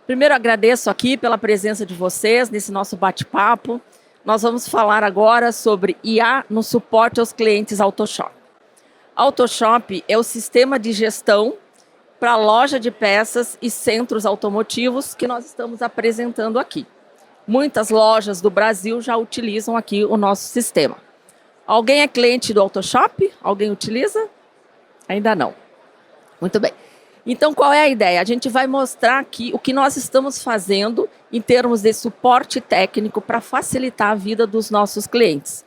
Primeiro, agradeço aqui pela presença de vocês nesse nosso bate-papo. Nós vamos falar agora sobre IA no suporte aos clientes AutoShop. AutoShop é o sistema de gestão para loja de peças e centros automotivos que nós estamos apresentando aqui. Muitas lojas do Brasil já utilizam aqui o nosso sistema. Alguém é cliente do AutoShop? Alguém utiliza? Ainda não. Muito bem. Então, qual é a ideia? A gente vai mostrar aqui o que nós estamos fazendo em termos de suporte técnico para facilitar a vida dos nossos clientes.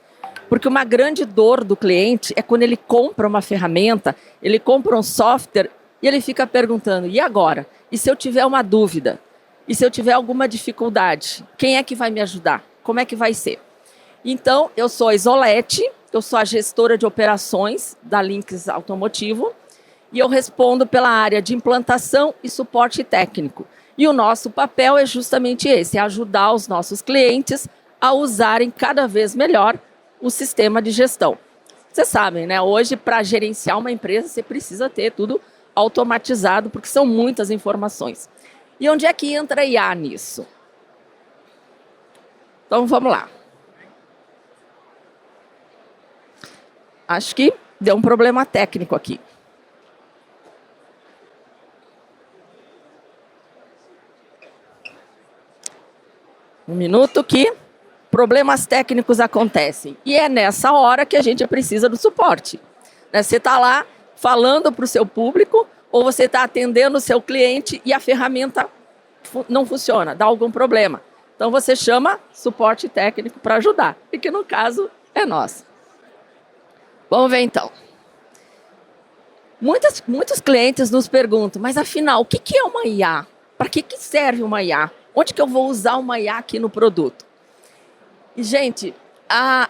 Porque uma grande dor do cliente é quando ele compra uma ferramenta, ele compra um software e ele fica perguntando, e agora? E se eu tiver uma dúvida? E se eu tiver alguma dificuldade? Quem é que vai me ajudar? Como é que vai ser? Então, eu sou a Isolete, eu sou a gestora de operações da Lynx Automotivo, e eu respondo pela área de implantação e suporte técnico. E o nosso papel é justamente esse, é ajudar os nossos clientes a usarem cada vez melhor o sistema de gestão. Vocês sabem, né? Hoje, para gerenciar uma empresa, você precisa ter tudo automatizado, porque são muitas informações. E onde é que entra a IA nisso? Então, vamos lá. Acho que deu um problema técnico aqui. Um minuto que problemas técnicos acontecem. E é nessa hora que a gente precisa do suporte. Você está lá falando para o seu público ou você está atendendo o seu cliente e a ferramenta não funciona, dá algum problema. Então você chama suporte técnico para ajudar, e que no caso é nós. Vamos ver então. Muitos clientes nos perguntam, mas afinal, o que é uma IA? Para que serve uma IA? Onde que eu vou usar uma IA aqui no produto? E, gente, a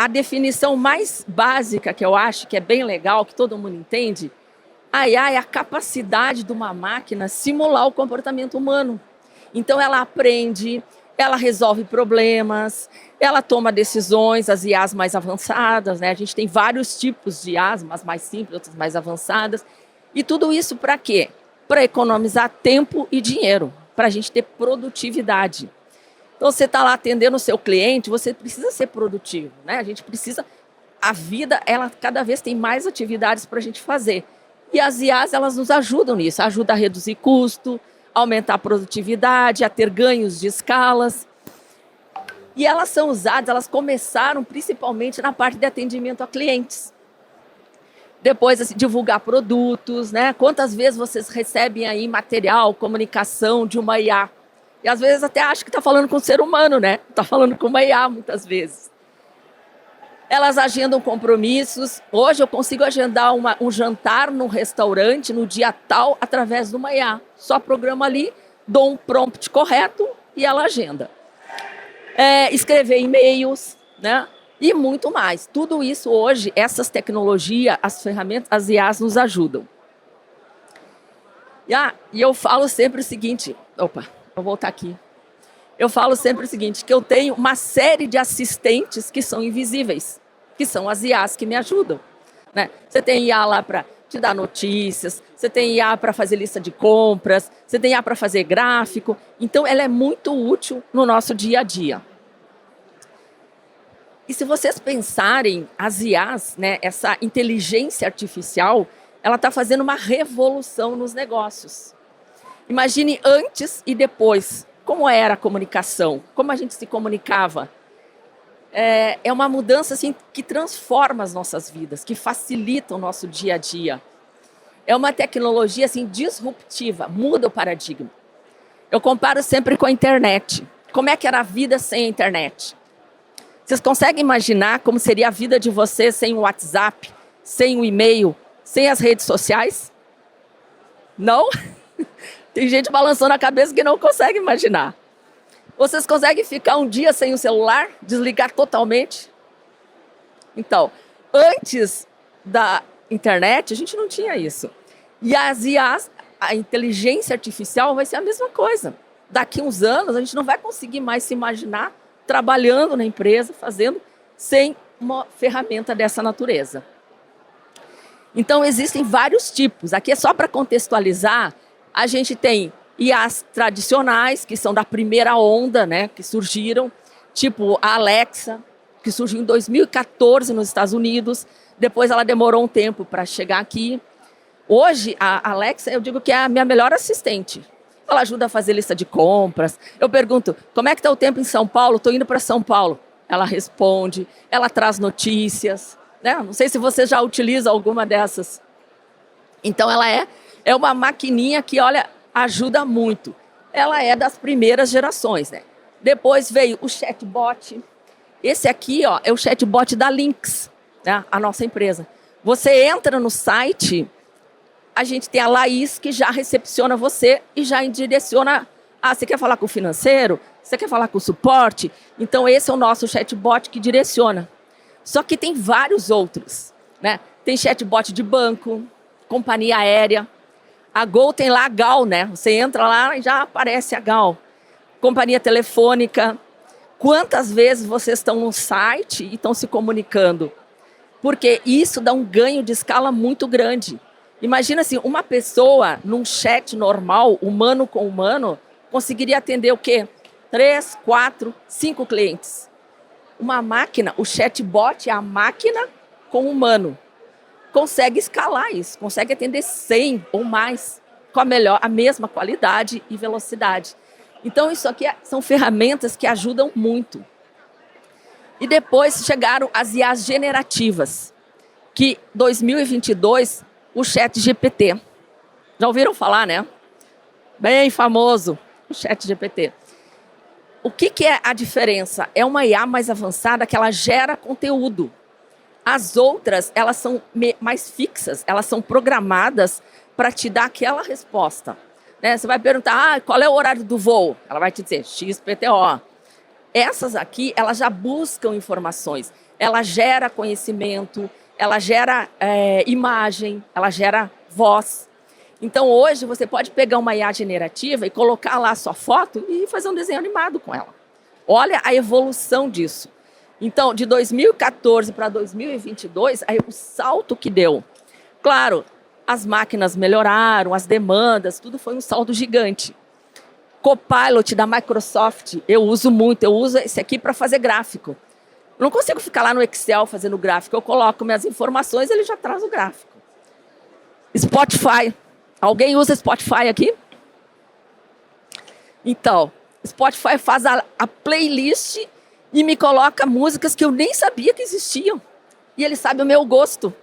definição mais básica que eu acho que é bem legal, que todo mundo entende, a IA é a capacidade de uma máquina simular o comportamento humano. Então, ela aprende, ela resolve problemas, ela toma decisões, as IAs mais avançadas, né? A gente tem vários tipos de IAs, umas mais simples, outras mais avançadas. E tudo isso para quê? Para economizar tempo e dinheiro, para a gente ter produtividade. Então, você está lá atendendo o seu cliente, você precisa ser produtivo, né? A gente precisa... A vida, ela cada vez tem mais atividades para a gente fazer. E as IAs, elas nos ajudam nisso, ajudam a reduzir custo, aumentar a produtividade, a ter ganhos de escalas. E elas são usadas, elas começaram principalmente na parte de atendimento a clientes. Depois, assim, divulgar produtos, né? Quantas vezes vocês recebem aí material, comunicação de uma IA? E às vezes até acham que está falando com um ser humano, né? Está falando com uma IA muitas vezes. Elas agendam compromissos. Hoje eu consigo agendar um jantar num restaurante no dia tal através de uma IA. Só programa ali, dou um prompt correto e ela agenda. Escrever e-mails, né? E muito mais. Tudo isso hoje, essas tecnologias, as ferramentas, as IAs nos ajudam. E eu falo sempre o seguinte... Opa, vou voltar aqui. Eu falo sempre o seguinte, que eu tenho uma série de assistentes que são invisíveis, que são as IAs que me ajudam, né? Você tem IA lá para te dar notícias, você tem IA para fazer lista de compras, você tem IA para fazer gráfico. Então, ela é muito útil no nosso dia a dia. E se vocês pensarem, as IAs, né, essa inteligência artificial, ela está fazendo uma revolução nos negócios. Imagine antes e depois, como era a comunicação, como a gente se comunicava. É uma mudança assim, que transforma as nossas vidas, que facilita o nosso dia a dia. É uma tecnologia assim, disruptiva, muda o paradigma. Eu comparo sempre com a internet. Como é que era a vida sem a internet? Vocês conseguem imaginar como seria a vida de vocês sem o WhatsApp, sem o e-mail, sem as redes sociais? Não? Tem gente balançando a cabeça que não consegue imaginar. Vocês conseguem ficar um dia sem o celular? Desligar totalmente? Então, antes da internet, a gente não tinha isso. E as IAs, a inteligência artificial, vai ser a mesma coisa. Daqui uns anos, a gente não vai conseguir mais se imaginar trabalhando na empresa, fazendo, sem uma ferramenta dessa natureza. Então, existem vários tipos. Aqui é só para contextualizar. A gente tem e as tradicionais, que são da primeira onda, né, que surgiram, tipo a Alexa, que surgiu em 2014 nos Estados Unidos, depois ela demorou um tempo para chegar aqui. Hoje, a Alexa, eu digo que é a minha melhor assistente. Ela ajuda a fazer lista de compras. Eu pergunto, como é que está o tempo em São Paulo? Estou indo para São Paulo. Ela responde, ela traz notícias. Né? Não sei se você já utiliza alguma dessas. Então, ela é uma maquininha que, olha, ajuda muito. Ela é das primeiras gerações, né? Depois veio o chatbot. Esse aqui, ó, é o chatbot da Lynx, né? A nossa empresa. Você entra no site, a gente tem a Laís que já recepciona você e já direciona. Ah, você quer falar com o financeiro? Você quer falar com o suporte? Então, esse é o nosso chatbot que direciona. Só que tem vários outros, né? Tem chatbot de banco, companhia aérea. A Gol tem lá a Gal, né? Você entra lá e já aparece a Gal. Companhia telefônica. Quantas vezes vocês estão no site e estão se comunicando? Porque isso dá um ganho de escala muito grande. Imagina assim, uma pessoa num chat normal, humano com humano, conseguiria atender o quê? 3, 4, 5 clientes. Uma máquina, o chatbot é a máquina com o humano. Consegue escalar isso, consegue atender 100 ou mais, com a mesma qualidade e velocidade. Então, isso aqui são ferramentas que ajudam muito. E depois chegaram as IAs generativas, que 2022, o ChatGPT. Já ouviram falar, né? Bem famoso, o ChatGPT. O que é a diferença? É uma IA mais avançada que ela gera conteúdo. As outras, elas são mais fixas, elas são programadas para te dar aquela resposta. Né? Você vai perguntar, qual é o horário do voo? Ela vai te dizer, XPTO. Essas aqui, elas já buscam informações. Ela gera conhecimento, ela gera imagem, ela gera voz. Então, hoje, você pode pegar uma IA generativa e colocar lá a sua foto e fazer um desenho animado com ela. Olha a evolução disso. Então, de 2014 para 2022, aí o salto que deu. Claro, as máquinas melhoraram, as demandas, tudo foi um salto gigante. Copilot da Microsoft, eu uso muito, eu uso esse aqui para fazer gráfico. Eu não consigo ficar lá no Excel fazendo gráfico, eu coloco minhas informações e ele já traz o gráfico. Spotify, alguém usa Spotify aqui? Então, Spotify faz a playlist e me coloca músicas que eu nem sabia que existiam. E ele sabe o meu gosto.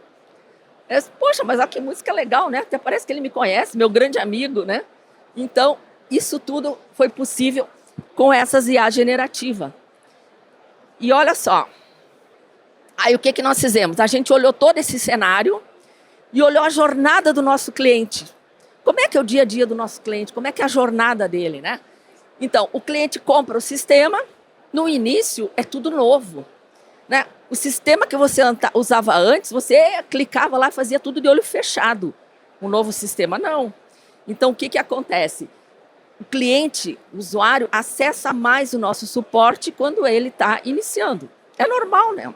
Poxa, mas olha que música legal, né? Até parece que ele me conhece, meu grande amigo, né? Então, isso tudo foi possível com essas IA generativas. E olha só. Aí o que nós fizemos? A gente olhou todo esse cenário e olhou a jornada do nosso cliente. Como é que é o dia a dia do nosso cliente? Como é que é a jornada dele, né? Então, o cliente compra o sistema, no início é tudo novo, né? O sistema que você usava antes, você clicava lá e fazia tudo de olho fechado. O novo sistema, não. Então, o que acontece? O cliente, o usuário, acessa mais o nosso suporte quando ele está iniciando. É normal, né?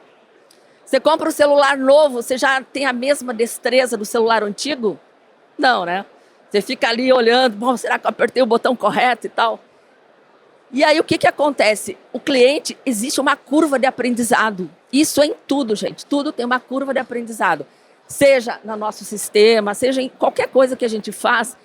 Você compra um celular novo, você já tem a mesma destreza do celular antigo? Não, né? Você fica ali olhando, bom, será que eu apertei o botão correto e tal? E aí, o que acontece? O cliente, existe uma curva de aprendizado. Isso é em tudo, gente. Tudo tem uma curva de aprendizado. Seja no nosso sistema, seja em qualquer coisa que a gente faz,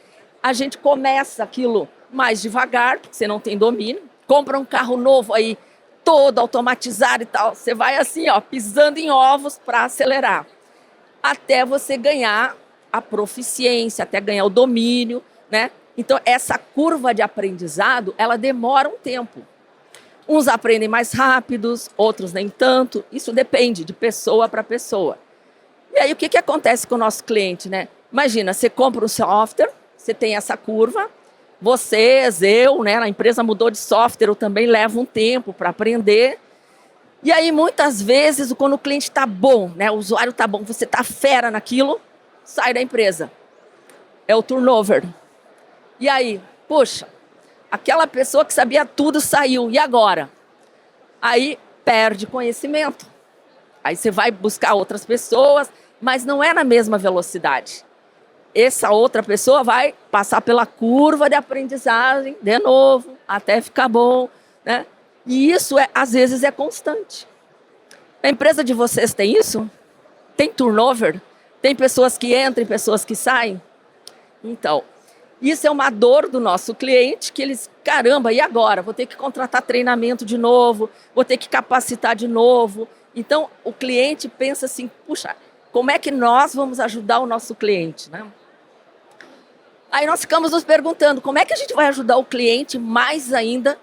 a gente começa aquilo mais devagar, porque você não tem domínio. Compra um carro novo aí, todo automatizado e tal. Você vai assim, ó, pisando em ovos para acelerar. Até você ganhar a proficiência, até ganhar o domínio, né? Então, essa curva de aprendizado, ela demora um tempo. Uns aprendem mais rápidos, outros nem tanto. Isso depende de pessoa para pessoa. E aí, o que acontece com o nosso cliente, né? Imagina, você compra um software, você tem essa curva, vocês, eu, né? A empresa mudou de software, eu também levo um tempo para aprender. E aí, muitas vezes, quando o cliente está bom, né? O usuário está bom, você está fera naquilo, sai da empresa. É o turnover. E aí, poxa, aquela pessoa que sabia tudo saiu, e agora? Aí perde conhecimento. Aí você vai buscar outras pessoas, mas não é na mesma velocidade. essa outra pessoa vai passar pela curva de aprendizagem de novo, até ficar bom, né? E isso, às vezes, é constante. A empresa de vocês tem isso? Tem turnover? Tem pessoas que entram e pessoas que saem? Então, isso é uma dor do nosso cliente, que eles, caramba, e agora? Vou ter que contratar treinamento de novo, vou ter que capacitar de novo. Então, o cliente pensa assim, puxa, como é que nós vamos ajudar o nosso cliente, né? Aí nós ficamos nos perguntando, como é que a gente vai ajudar o cliente mais ainda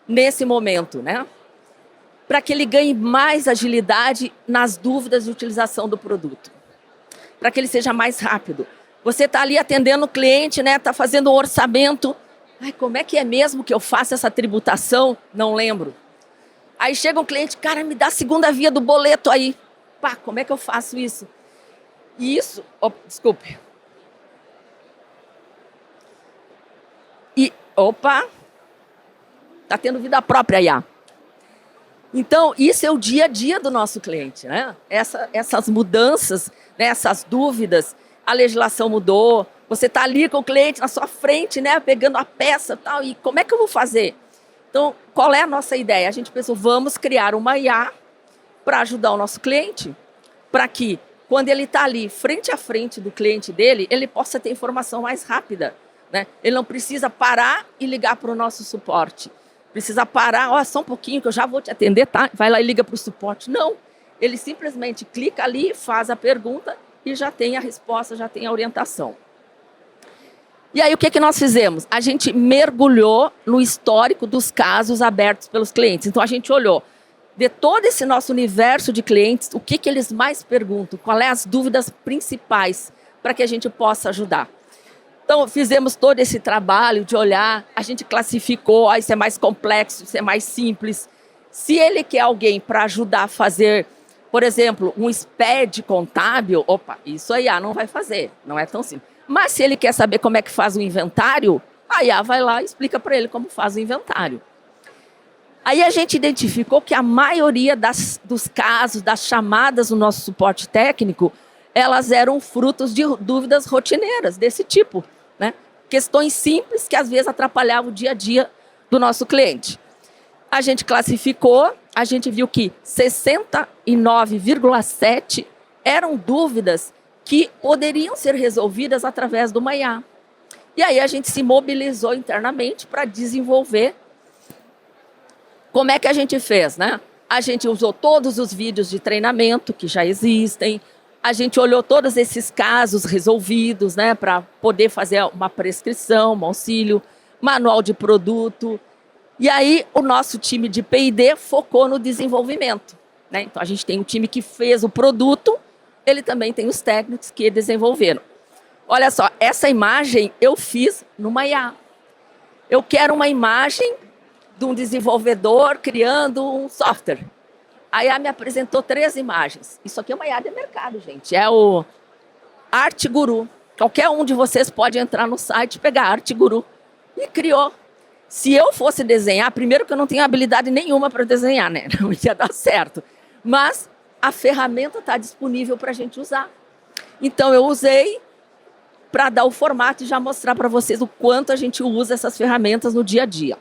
nesse momento, né? Para que ele ganhe mais agilidade nas dúvidas de utilização do produto. Para que ele seja mais rápido. Você está ali atendendo o cliente, né? Está fazendo um orçamento. Ai, como é que é mesmo que eu faço essa tributação? Não lembro. Aí chega um cliente, cara, me dá a segunda via do boleto aí. Pá, como é que eu faço isso? E isso, desculpe. E, tá tendo vida própria, Iá. Então, isso é o dia a dia do nosso cliente, né? Essas mudanças, né? Essas dúvidas, a legislação mudou, você está ali com o cliente na sua frente, né? Pegando a peça e tal, e como é que eu vou fazer? Então, qual é a nossa ideia? A gente pensou, vamos criar uma IA para ajudar o nosso cliente, para que, quando ele está ali, frente a frente do cliente dele, ele possa ter informação mais rápida, né? Ele não precisa parar e ligar para o nosso suporte. Precisa parar, só um pouquinho que eu já vou te atender, tá? Vai lá e liga para o suporte. Não, ele simplesmente clica ali, faz a pergunta e já tem a resposta, já tem a orientação. E aí o que nós fizemos? A gente mergulhou no histórico dos casos abertos pelos clientes. Então a gente olhou de todo esse nosso universo de clientes, o que eles mais perguntam, quais são as dúvidas principais para que a gente possa ajudar. Então, fizemos todo esse trabalho de olhar, a gente classificou, isso é mais complexo, isso é mais simples. Se ele quer alguém para ajudar a fazer, por exemplo, um SPED contábil, isso a IA não vai fazer, não é tão simples. Mas se ele quer saber como é que faz o inventário, a IA vai lá e explica para ele como faz o inventário. Aí a gente identificou que a maioria dos casos, das chamadas no nosso suporte técnico, elas eram frutos de dúvidas rotineiras desse tipo, né? Questões simples que às vezes atrapalhavam o dia a dia do nosso cliente. A gente classificou, a gente viu que 69,7% eram dúvidas que poderiam ser resolvidas através do IA. E aí a gente se mobilizou internamente para desenvolver. Como é que a gente fez, né? A gente usou todos os vídeos de treinamento que já existem, a gente olhou todos esses casos resolvidos, né, para poder fazer uma prescrição, um auxílio, manual de produto. E aí o nosso time de P&D focou no desenvolvimento, né? Então a gente tem um time que fez o produto, ele também tem os técnicos que desenvolveram. Olha só, essa imagem eu fiz numa IA. Eu quero uma imagem de um desenvolvedor criando um software. A IA me apresentou 3 imagens. Isso aqui é uma IA de mercado, gente. É o Art Guru. Qualquer um de vocês pode entrar no site, pegar Art Guru. E criou. Se eu fosse desenhar, primeiro que eu não tenho habilidade nenhuma para desenhar, né? Não ia dar certo. Mas a ferramenta está disponível para a gente usar. Então eu usei para dar o formato e já mostrar para vocês o quanto a gente usa essas ferramentas no dia a dia.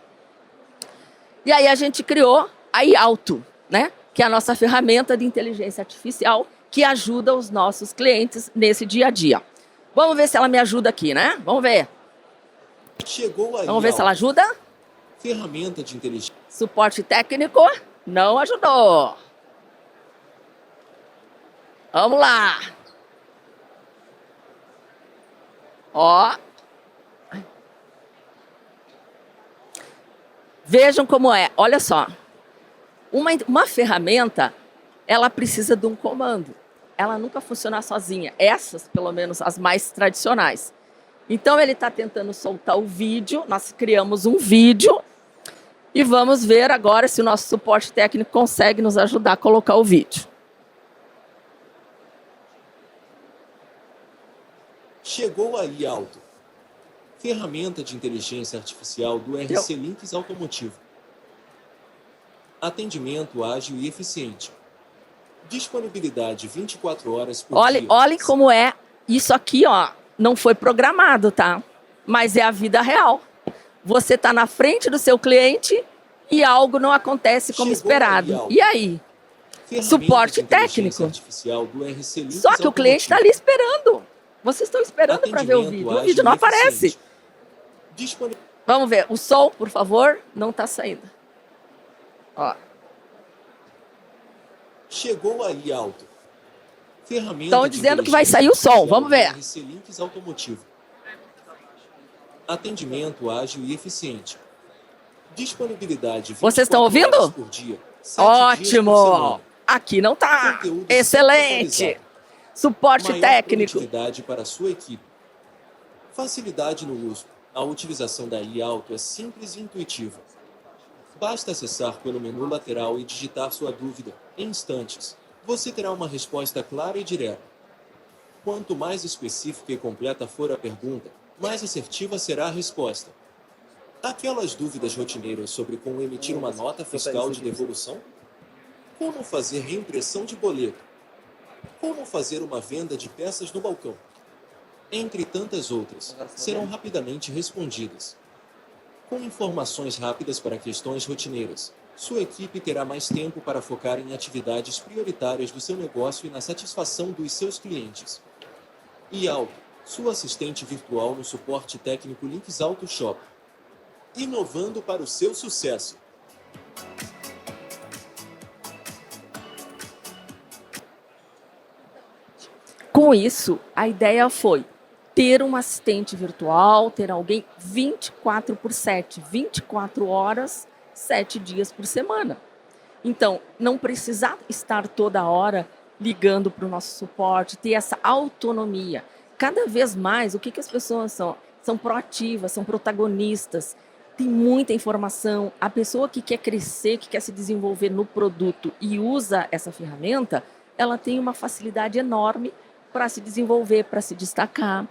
E aí a gente criou a iAuto, né? Que é a nossa ferramenta de inteligência artificial que ajuda os nossos clientes nesse dia a dia. Vamos ver se ela me ajuda aqui, né? Vamos ver. Chegou a Vamos ver se ela ajuda. Ferramenta de inteligência. Suporte técnico não ajudou. Vamos lá. Ó. Vejam como é. Olha só. Uma ferramenta, ela precisa de um comando. Ela nunca funciona sozinha. Essas, pelo menos, as mais tradicionais. Então, ele está tentando soltar o vídeo. Nós criamos um vídeo. E vamos ver agora se o nosso suporte técnico consegue nos ajudar a colocar o vídeo. Chegou a iAuto. Ferramenta de inteligência artificial do RC Links Automotivo. Atendimento ágil e eficiente. Disponibilidade 24 horas por dia. Olhem como é isso aqui, ó. não foi programado, tá? Mas é a vida real. Você está na frente do seu cliente e algo não acontece como esperado. E aí? Suporte técnico. Só que o cliente está ali esperando. Vocês estão esperando para ver o vídeo não aparece. Vamos ver, o som, por favor, não está saindo. Ó. Chegou aí, Alto. Estão dizendo que vai sair o som, vamos ver. Atendimento ágil e eficiente. Disponibilidade 24 Vocês estão ouvindo? horas por dia, 7 dias por Ótimo! semana. Aqui não tá. Conteúdo Excelente! centralizado. Suporte Maior técnico. produtividade para a sua equipe. Facilidade no uso. A utilização da IA Auto é simples e intuitiva. Basta acessar pelo menu lateral e digitar sua dúvida. Em instantes, você terá uma resposta clara e direta. Quanto mais específica e completa for a pergunta, mais assertiva será a resposta. Aquelas dúvidas rotineiras sobre como emitir uma nota fiscal de devolução? Como fazer reimpressão de boleto? Como fazer uma venda de peças no balcão? Entre tantas outras, serão rapidamente respondidas. Com informações rápidas para questões rotineiras, sua equipe terá mais tempo para focar em atividades prioritárias do seu negócio e na satisfação dos seus clientes. E Auto, sua assistente virtual no suporte técnico Links Auto Shop. Inovando para o seu sucesso. Com isso, a ideia foi ter um assistente virtual, ter alguém 24/7, 24 horas, 7 dias por semana. Então, não precisar estar toda hora ligando para o nosso suporte, ter essa autonomia. Cada vez mais, o que as pessoas são? São proativas, são protagonistas, tem muita informação. A pessoa que quer crescer, que quer se desenvolver no produto e usa essa ferramenta, ela tem uma facilidade enorme para se desenvolver, para se destacar.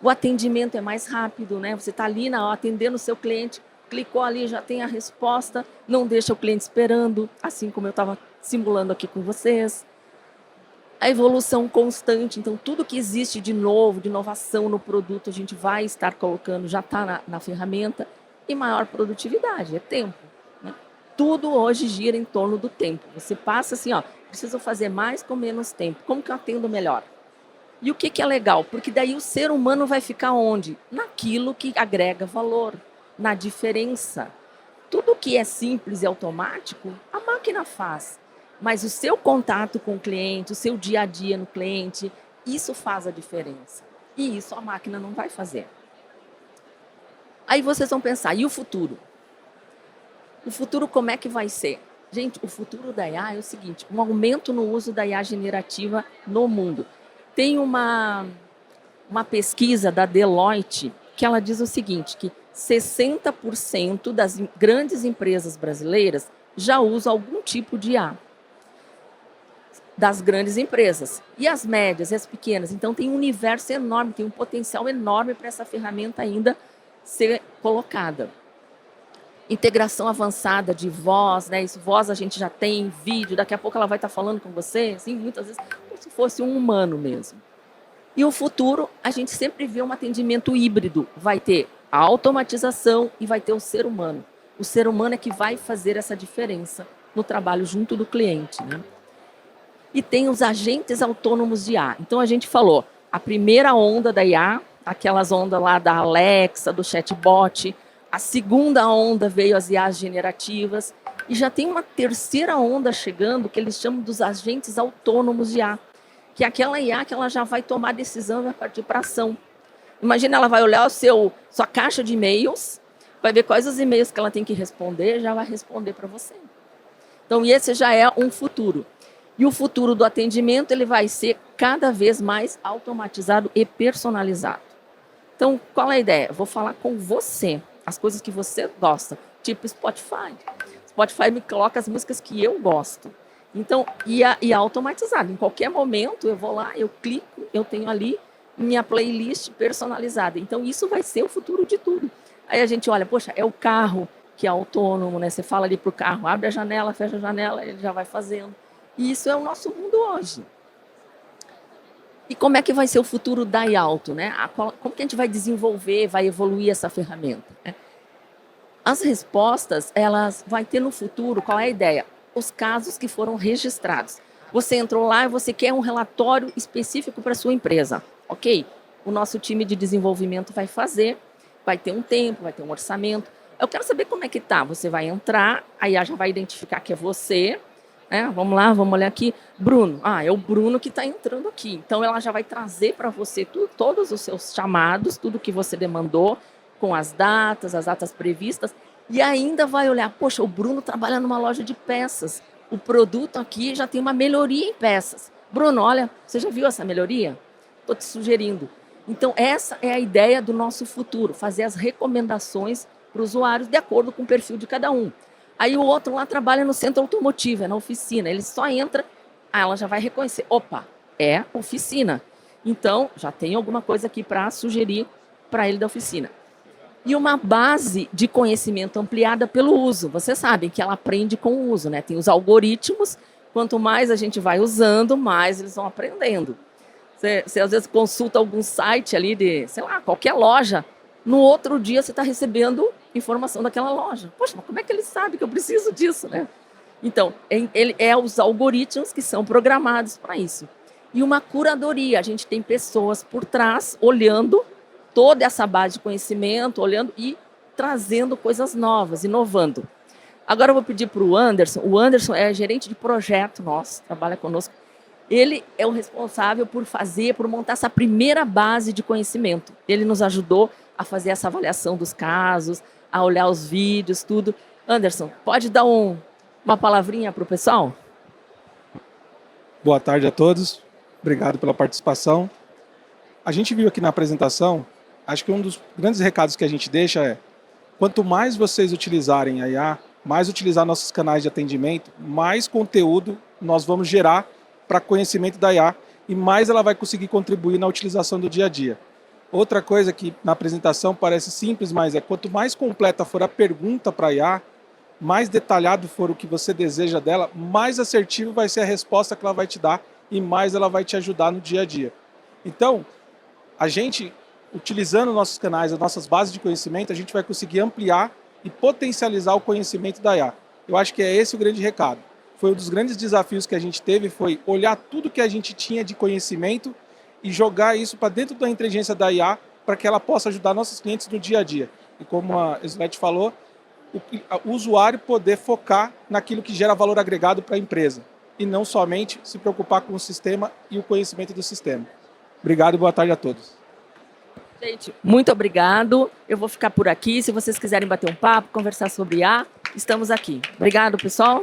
O atendimento é mais rápido, né? Você está ali atendendo o seu cliente, clicou ali, já tem a resposta, não deixa o cliente esperando, assim como eu estava simulando aqui com vocês. A evolução constante, então tudo que existe de novo, de inovação no produto, a gente vai estar colocando, já está na ferramenta, e maior produtividade, é tempo. Né? Tudo hoje gira em torno do tempo. Você passa assim, preciso fazer mais com menos tempo. Como que eu atendo melhor? E o que é legal? Porque daí o ser humano vai ficar onde? Naquilo que agrega valor, na diferença. Tudo que é simples e automático, a máquina faz. Mas o seu contato com o cliente, o seu dia a dia no cliente, isso faz a diferença. E isso a máquina não vai fazer. Aí vocês vão pensar, e o futuro? O futuro como é que vai ser? Gente, o futuro da IA é o seguinte, um aumento no uso da IA generativa no mundo. Tem uma pesquisa da Deloitte que ela diz o seguinte, que 60% das grandes empresas brasileiras já usam algum tipo de IA. Das grandes empresas. E as médias e as pequenas. Então tem um universo enorme, tem um potencial enorme para essa ferramenta ainda ser colocada. Integração avançada de voz, né? Isso, voz a gente já tem, vídeo, daqui a pouco ela vai estar falando com você, assim, muitas vezes como se fosse um humano mesmo. E o futuro, a gente sempre vê um atendimento híbrido, vai ter a automatização e vai ter o ser humano. O ser humano é que vai fazer essa diferença no trabalho junto do cliente, né? E tem os agentes autônomos de IA. Então a gente falou, a primeira onda da IA, aquelas ondas lá da Alexa, do chatbot. A segunda onda veio as IAs generativas. E já tem uma terceira onda chegando, que eles chamam dos agentes autônomos de IA. Que é aquela IA que ela já vai tomar decisão e vai partir para ação. Imagina, ela vai olhar sua caixa de e-mails, vai ver quais os e-mails que ela tem que responder, já vai responder para você. Então, esse já é um futuro. E o futuro do atendimento, ele vai ser cada vez mais automatizado e personalizado. Então, qual é a ideia? Eu vou falar com você, as coisas que você gosta, tipo Spotify. Spotify me coloca as músicas que eu gosto. Então, e automatizado. Em qualquer momento, eu vou lá, eu clico, eu tenho ali minha playlist personalizada. Então, isso vai ser o futuro de tudo. Aí a gente olha, poxa, é o carro que é autônomo, né? Você fala ali para o carro, abre a janela, fecha a janela, ele já vai fazendo. E isso é o nosso mundo hoje. E como é que vai ser o futuro da iAlto, né? Como que a gente vai desenvolver, vai evoluir essa ferramenta, né? As respostas, elas vai ter no futuro, qual é a ideia? Os casos que foram registrados. Você entrou lá e você quer um relatório específico para a sua empresa, ok? O nosso time de desenvolvimento vai fazer, vai ter um tempo, vai ter um orçamento. Eu quero saber como é que tá. Você vai entrar, a IA já vai identificar que é você, né? Vamos lá, vamos olhar aqui. Bruno, é o Bruno que está entrando aqui. Então, ela já vai trazer para você todos os seus chamados, tudo que você demandou, com as datas previstas, e ainda vai olhar, poxa, o Bruno trabalha numa loja de peças, o produto aqui já tem uma melhoria em peças. Bruno, olha, você já viu essa melhoria? Estou te sugerindo. Então, essa é a ideia do nosso futuro, fazer as recomendações para os usuários de acordo com o perfil de cada um. Aí o outro lá trabalha no centro automotivo, é na oficina, ele só entra, ela já vai reconhecer, opa, é oficina. Então, já tem alguma coisa aqui para sugerir para ele da oficina. E uma base de conhecimento ampliada pelo uso. Vocês sabem que ela aprende com o uso, né? Tem os algoritmos, quanto mais a gente vai usando, mais eles vão aprendendo. Você às vezes consulta algum site ali de, sei lá, qualquer loja, no outro dia você está recebendo informação daquela loja. Poxa, mas como é que ele sabe que eu preciso disso, né? Então, ele é os algoritmos que são programados para isso. E uma curadoria, a gente tem pessoas por trás olhando toda essa base de conhecimento, olhando e trazendo coisas novas, inovando. Agora eu vou pedir para o Anderson é gerente de projeto nosso, trabalha conosco. Ele é o responsável por montar essa primeira base de conhecimento. Ele nos ajudou a fazer essa avaliação dos casos, a olhar os vídeos, tudo. Anderson, pode dar uma palavrinha para o pessoal? Boa tarde a todos, obrigado pela participação. A gente viu aqui na apresentação, acho que um dos grandes recados que a gente deixa é: quanto mais vocês utilizarem a IA, mais utilizar nossos canais de atendimento, mais conteúdo nós vamos gerar para conhecimento da IA e mais ela vai conseguir contribuir na utilização do dia a dia. Outra coisa que na apresentação parece simples, mas quanto mais completa for a pergunta para a IA, mais detalhado for o que você deseja dela, mais assertivo vai ser a resposta que ela vai te dar e mais ela vai te ajudar no dia a dia. Então, a gente, utilizando nossos canais, as nossas bases de conhecimento, a gente vai conseguir ampliar e potencializar o conhecimento da IA. Eu acho que é esse o grande recado. Foi um dos grandes desafios que a gente teve, foi olhar tudo que a gente tinha de conhecimento e jogar isso para dentro da inteligência da IA para que ela possa ajudar nossos clientes no dia a dia. E como a Slete falou, o usuário poder focar naquilo que gera valor agregado para a empresa e não somente se preocupar com o sistema e o conhecimento do sistema. Obrigado e boa tarde a todos. Gente, muito obrigado. Eu vou ficar por aqui. Se vocês quiserem bater um papo, conversar sobre IA, estamos aqui. Obrigado, pessoal.